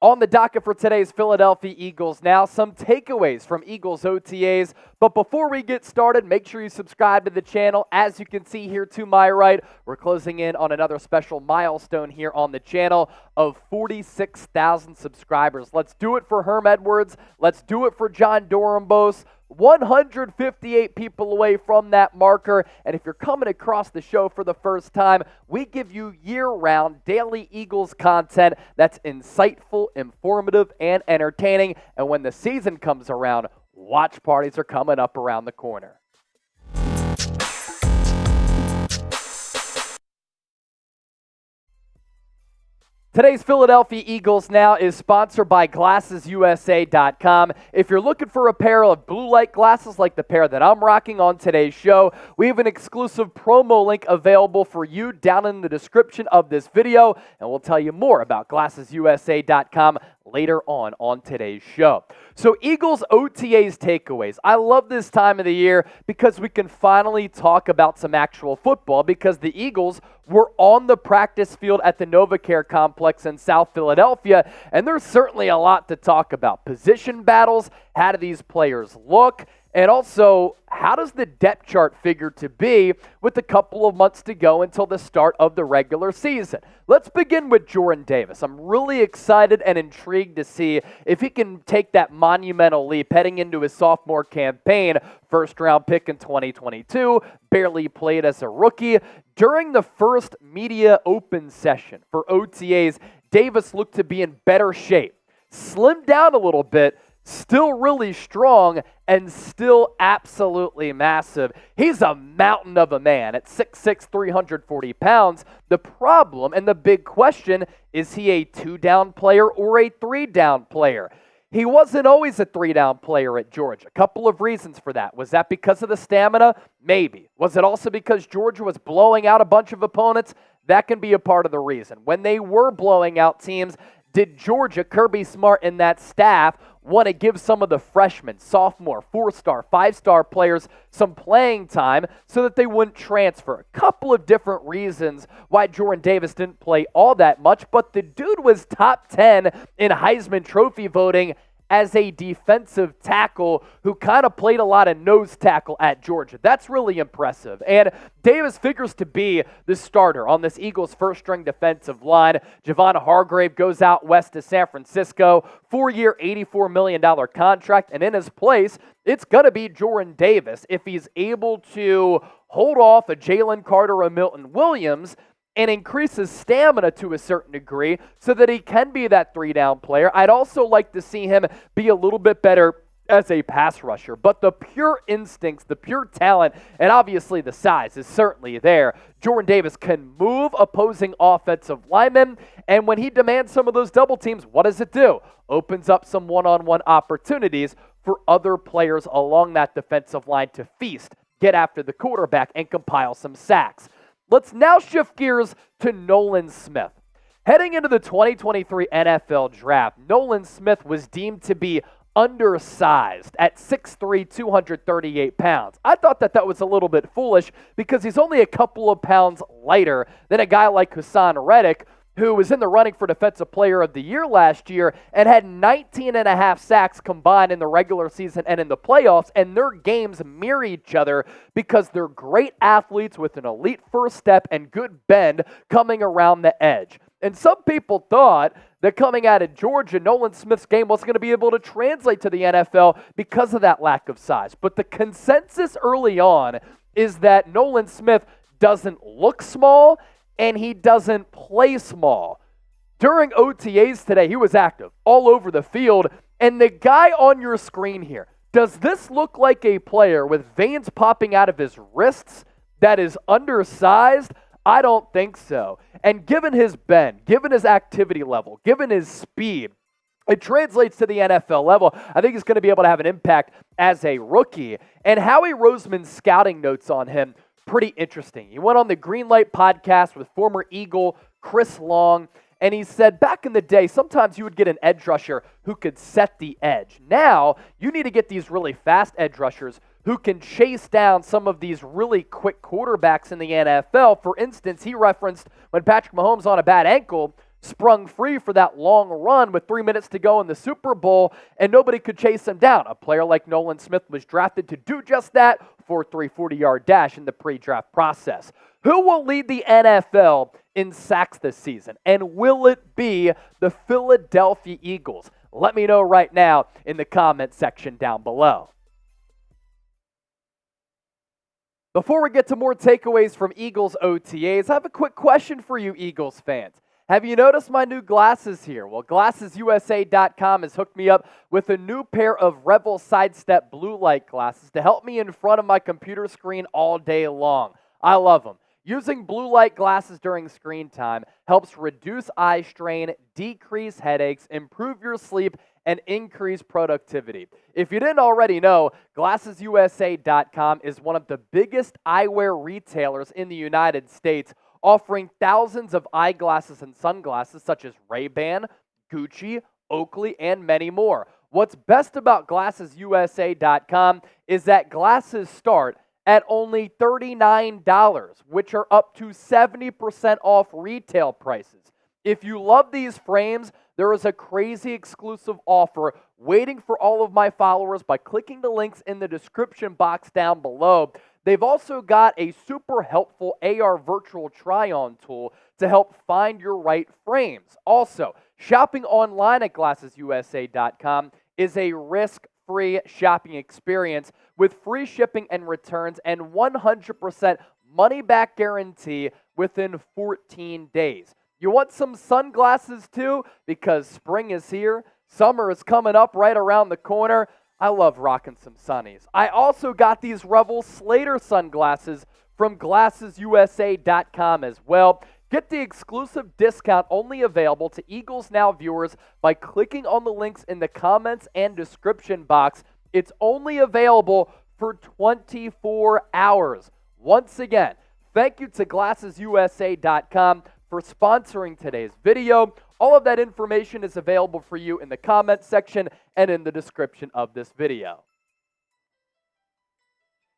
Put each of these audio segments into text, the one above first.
On the docket for today's Philadelphia Eagles now, some takeaways from Eagles OTAs. But before we get started, make sure you subscribe to the channel. As you can see here to my right, we're closing in on another special milestone here on the channel of 46,000 subscribers. Let's do it for Herm Edwards. Let's do it for John Dorambos. 158 people away from that marker. And if you're coming across the show for the first time, we give you year-round daily Eagles content that's insightful, informative, and entertaining. And when the season comes around, watch parties are coming up around the corner. Today's Philadelphia Eagles now is sponsored by GlassesUSA.com. If you're looking for a pair of blue light glasses like the pair that I'm rocking on today's show, we have an exclusive promo link available for you down in the description of this video, and we'll tell you more about GlassesUSA.com later on today's show. So Eagles OTAs takeaways. I love this time of the year because we can finally talk about some actual football because the Eagles were on the practice field at the NovaCare complex in South Philadelphia, and there's certainly a lot to talk about. Position battles, how do these players look? And also, how does the depth chart figure to be with a couple of months to go until the start of the regular season? Let's begin with Jordan Davis. I'm really excited and intrigued to see if he can take that monumental leap heading into his sophomore campaign. First-round pick in 2022, barely played as a rookie. During the first media open session for OTAs, Davis looked to be in better shape. Slimmed down a little bit, still really strong, and still absolutely massive. He's a mountain of a man at 6'6", 340 pounds. The problem and the big question, is he a two-down player or a three-down player? He wasn't always a three-down player at Georgia. A couple of reasons for that. Was that because of the stamina? Maybe. Was it also because Georgia was blowing out a bunch of opponents? That can be a part of the reason. When they were blowing out teams, did Georgia, Kirby Smart, and that staff want to give some of the freshmen, sophomore, four-star, five-star players some playing time so that they wouldn't transfer? A couple of different reasons why Jordan Davis didn't play all that much, but the dude was top 10 in Heisman Trophy voting as a defensive tackle who kind of played a lot of nose tackle at Georgia. That's really impressive. And Davis figures to be the starter on this Eagles first-string defensive line. Javon Hargrave goes out west to San Francisco, 4-year, $84 million contract, and in his place, it's going to be Jordan Davis if he's able to hold off a Jalen Carter or Milton Williams and increase his stamina to a certain degree so that he can be that three-down player. I'd also like to see him be a little bit better as a pass rusher. But the pure instincts, the pure talent, and obviously the size is certainly there. Jordan Davis can move opposing offensive linemen, and when he demands some of those double teams, what does it do? Opens up some one-on-one opportunities for other players along that defensive line to feast, get after the quarterback, and compile some sacks. Let's now shift gears to Nolan Smith. Heading into the 2023 NFL Draft, Nolan Smith was deemed to be undersized at 6'3", 238 pounds. I thought that was a little bit foolish because he's only a couple of pounds lighter than a guy like Hassan Reddick, who was in the running for Defensive Player of the Year last year and had 19 and a half sacks combined in the regular season and in the playoffs, and their games mirror each other because they're great athletes with an elite first step and good bend coming around the edge. And some people thought that coming out of Georgia, Nolan Smith's game wasn't going to be able to translate to the NFL because of that lack of size. But the consensus early on is that Nolan Smith doesn't look small, and he doesn't play small. During OTAs today, he was active all over the field. And the guy on your screen here, does this look like a player with veins popping out of his wrists that is undersized? I don't think so. And given his bend, given his activity level, given his speed, it translates to the NFL level. I think he's going to be able to have an impact as a rookie. And Howie Roseman's scouting notes on him, pretty interesting. He went on the Greenlight podcast with former Eagle Chris Long, and he said back in the day, sometimes you would get an edge rusher who could set the edge. Now, you need to get these really fast edge rushers who can chase down some of these really quick quarterbacks in the NFL. For instance, he referenced when Patrick Mahomes on a bad ankle, sprung free for that long run with 3 minutes to go in the Super Bowl, and nobody could chase him down. A player like Nolan Smith was drafted to do just that, 4.3 40-yard dash in the pre-draft process. Who will lead the NFL in sacks this season? And will it be the Philadelphia Eagles? Let me know right now in the comment section down below. Before we get to more takeaways from Eagles OTAs, I have a quick question for you Eagles fans. Have you noticed my new glasses here? Well, GlassesUSA.com has hooked me up with a new pair of Revel Sidestep blue light glasses to help me in front of my computer screen all day long. I love them. Using blue light glasses during screen time helps reduce eye strain, decrease headaches, improve your sleep, and increase productivity. If you didn't already know, GlassesUSA.com is one of the biggest eyewear retailers in the United States, offering thousands of eyeglasses and sunglasses such as Ray-Ban, Gucci, Oakley, and many more. What's best about GlassesUSA.com is that glasses start at only $39, which are up to 70% off retail prices. If you love these frames, there is a crazy exclusive offer waiting for all of my followers by clicking the links in the description box down below. They've also got a super helpful AR virtual try-on tool to help find your right frames. Also, shopping online at GlassesUSA.com is a risk-free shopping experience with free shipping and returns and 100% money-back guarantee within 14 days. You want some sunglasses too? Because spring is here, summer is coming up right around the corner. I love rocking some sunnies. I also got these Revel Slater sunglasses from GlassesUSA.com as well. Get the exclusive discount only available to Eagles Now viewers by clicking on the links in the comments and description box. It's only available for 24 hours. Once again, thank you to GlassesUSA.com for sponsoring today's video. All of that information is available for you in the comments section and in the description of this video.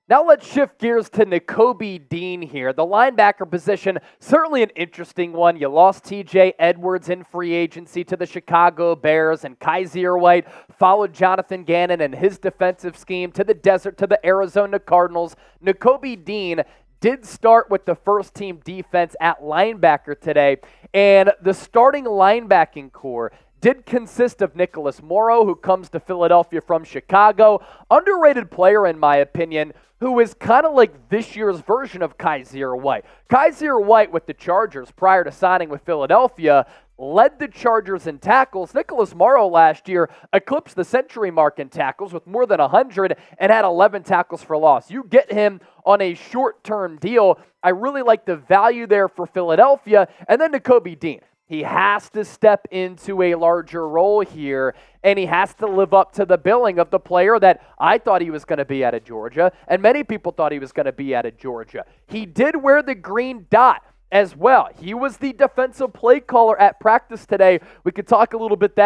Now let's shift gears to Nakobe Dean here. The linebacker position, certainly an interesting one. You lost TJ Edwards in free agency to the Chicago Bears, and Kaiser White followed Jonathan Gannon and his defensive scheme to the desert to the Arizona Cardinals. Nakobe Dean did start with the first team defense at linebacker today, and the starting linebacking core did consist of Nicholas Morrow, who comes to Philadelphia from Chicago. Underrated player, in my opinion, who is kind of like this year's version of Kaiser White. Kaiser White with the Chargers prior to signing with Philadelphia led the Chargers in tackles. Nicholas Morrow last year eclipsed the century mark in tackles with more than 100 and had 11 tackles for loss. You get him on a short-term deal. I really like the value there for Philadelphia. And then Nakobe Dean. He has to step into a larger role here, and he has to live up to the billing of the player that I thought he was going to be out of Georgia, and many people thought he was going to be out of Georgia. He did wear the green dot as well. He was the defensive play caller at practice today. We could talk a little bit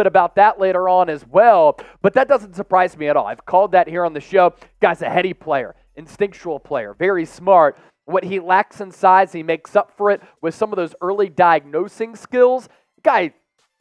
about that later on as well, but that doesn't surprise me at all. I've called that here on the show. Guy's a heady player, instinctual player, very smart. What he lacks in size, he makes up for it with some of those early diagnosing skills. Guy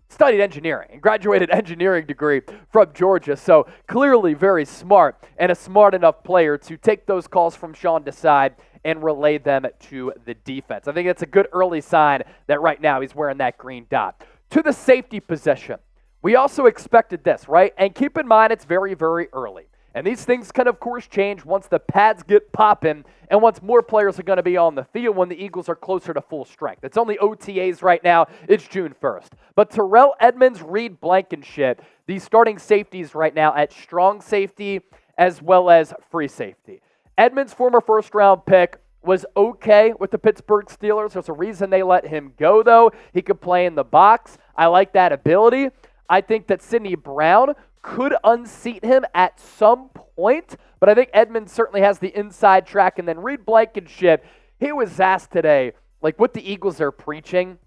studied engineering and graduated engineering degree from Georgia, so clearly very smart and a smart enough player to take those calls from Sean Desai and relay them to the defense. I think that's a good early sign that right now he's wearing that green dot. To the safety position, we also expected this, right? And keep in mind, it's very, very early. And these things can, of course, change once the pads get popping and once more players are going to be on the field when the Eagles are closer to full strength. It's only OTAs right now. It's June 1st. But Terrell Edmunds, Reed Blankenship, these starting safeties right now at strong safety as well as free safety. Edmunds, former first-round pick, was okay with the Pittsburgh Steelers. There's a reason they let him go, though. He could play in the box. I like that ability. I think that Sidney Brown could unseat him at some point, but I think Edmunds certainly has the inside track. And then Reed Blankenship, he was asked today, like what the Eagles are preaching,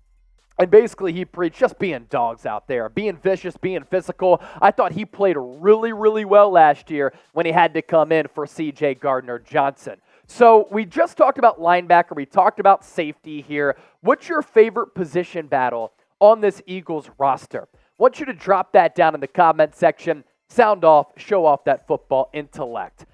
and basically he preached just being dogs out there, being vicious, being physical. I thought he played really, really well last year when he had to come in for C.J. Gardner-Johnson. So we just talked about linebacker. We talked about safety here. What's your favorite position battle on this Eagles roster? I want you to drop that down in the comment section. Sound off, show off that football intellect.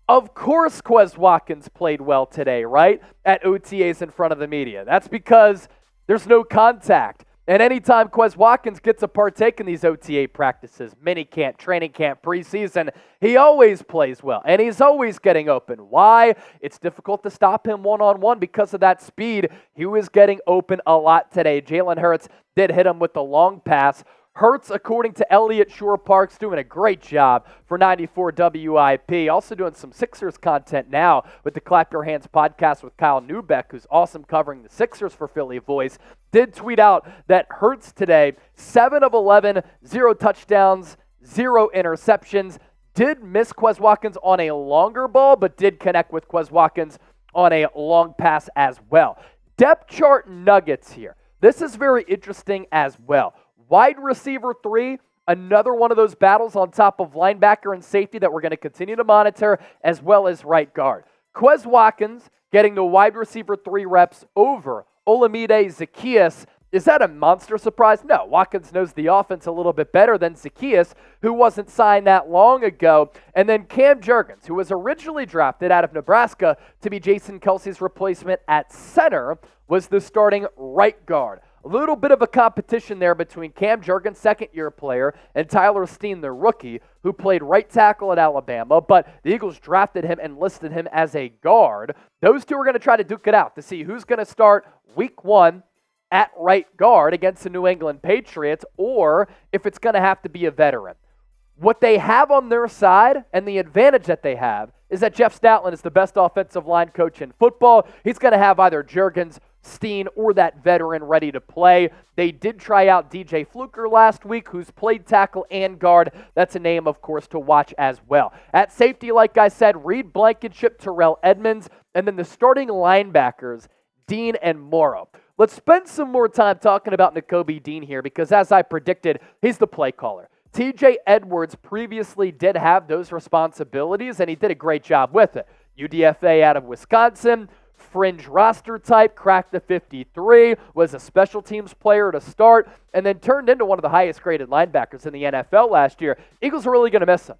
Of course Quez Watkins played well today, right? At OTAs in front of the media. That's because there's no contact. And anytime Quez Watkins gets a partake in these OTA practices, minicamp, training camp, preseason, he always plays well, and he's always getting open. Why? It's difficult to stop him one-on-one because of that speed. He was getting open a lot today. Jalen Hurts did hit him with the long pass. Hurts, according to Elliott Shore-Parks, doing a great job for 94 WIP. Also doing some Sixers content now with the Clap Your Hands podcast with Kyle Neubeck, who's awesome covering the Sixers for Philly Voice. Did tweet out that Hurts today, 7 of 11, 0 touchdowns, 0 interceptions. Did miss Quez Watkins on a longer ball, but did connect with Quez Watkins on a long pass as well. Depth chart nuggets here. This is very interesting as well. Wide receiver 3, another one of those battles on top of linebacker and safety that we're going to continue to monitor, as well as right guard. Quez Watkins getting the wide receiver 3 reps over Olamide Zaccheaus. Is that a monster surprise? No. Watkins knows the offense a little bit better than Zaccheaus, who wasn't signed that long ago. And then Cam Jurgens, who was originally drafted out of Nebraska to be Jason Kelce's replacement at center, was the starting right guard. A little bit of a competition there between Cam Jurgens, second-year player, and Tyler Steen, the rookie, who played right tackle at Alabama, but the Eagles drafted him and listed him as a guard. Those two are going to try to duke it out to see who's going to start week 1 at right guard against the New England Patriots, or if it's going to have to be a veteran. What they have on their side, and the advantage that they have, is that Jeff Stoutland is the best offensive line coach in football. He's going to have either Jurgens, Steen, or that veteran ready to play. They did try out DJ Fluker last week, who's played tackle and guard. That's a name, of course, to watch as well. At safety, like I said, Reed Blankenship, Terrell Edmunds, and then the starting linebackers, Dean and Morrow. Let's spend some more time talking about Nakobe Dean here because, as I predicted, he's the play caller. TJ Edwards previously did have those responsibilities, and he did a great job with it. UDFA out of Wisconsin, fringe roster type, cracked the 53, was a special teams player to start, and then turned into one of the highest graded linebackers in the NFL last year. Eagles are really going to miss him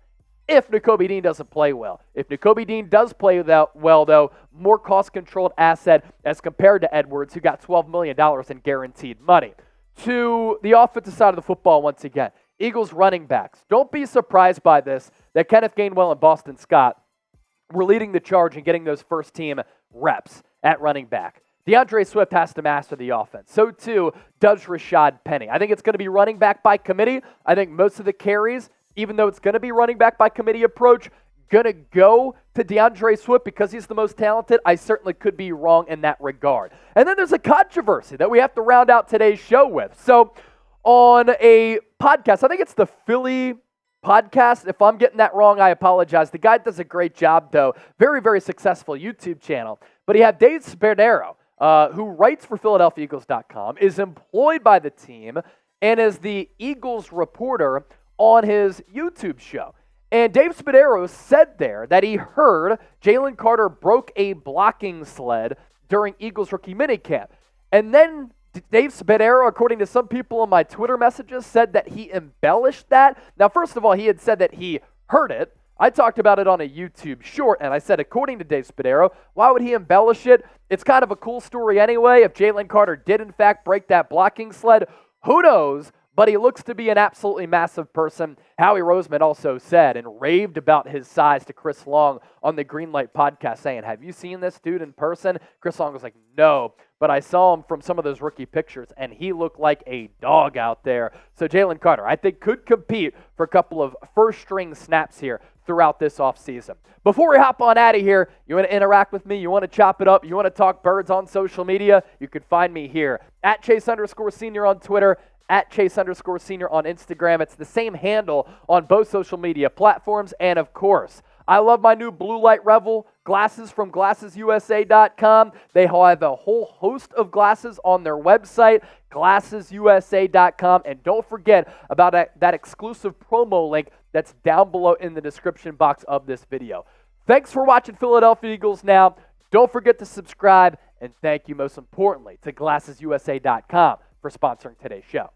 if Nakobe Dean doesn't play well. If Nakobe Dean does play well, though, more cost-controlled asset as compared to Edwards, who got $12 million in guaranteed money. To the offensive side of the football once again, Eagles running backs. Don't be surprised by this, that Kenneth Gainwell and Boston Scott were leading the charge and getting those first-team reps at running back. DeAndre Swift has to master the offense. So, too, does Rashad Penny. I think it's going to be running back by committee. I think most of the carries, even though it's going to be running back by committee approach, going to go to DeAndre Swift because he's the most talented. I certainly could be wrong in that regard. And then there's a controversy that we have to round out today's show with. So, on a podcast, I think it's the Philly podcast. If I'm getting that wrong, I apologize. The guy does a great job, though. Very, very successful YouTube channel. But he had Dave Spadaro, who writes for PhiladelphiaEagles.com, is employed by the team, and is the Eagles reporter on his YouTube show. And Dave Spadaro said there that he heard Jalen Carter broke a blocking sled during Eagles rookie minicamp. And then Dave Spadaro, according to some people in my Twitter messages, said that he embellished that. Now, first of all, he had said that he heard it. I talked about it on a YouTube short, and I said, according to Dave Spadaro, why would he embellish it? It's kind of a cool story anyway. If Jalen Carter did, in fact, break that blocking sled, who knows? But he looks to be an absolutely massive person. Howie Roseman also said and raved about his size to Chris Long on the Greenlight podcast, saying, have you seen this dude in person? Chris Long was like, no, but I saw him from some of those rookie pictures, and he looked like a dog out there. So Jalen Carter, I think, could compete for a couple of first-string snaps here throughout this offseason. Before we hop on out of here, you want to interact with me, you want to chop it up, you want to talk birds on social media, you can find me here, at Chase_Senior on Twitter, at Chase_Senior on Instagram. It's the same handle on both social media platforms. And of course, I love my new Blue Light Revel glasses from GlassesUSA.com. They have a whole host of glasses on their website, GlassesUSA.com. And don't forget about that exclusive promo link that's down below in the description box of this video. Thanks for watching Philadelphia Eagles Now. Don't forget to subscribe. And thank you most importantly to GlassesUSA.com for sponsoring today's show.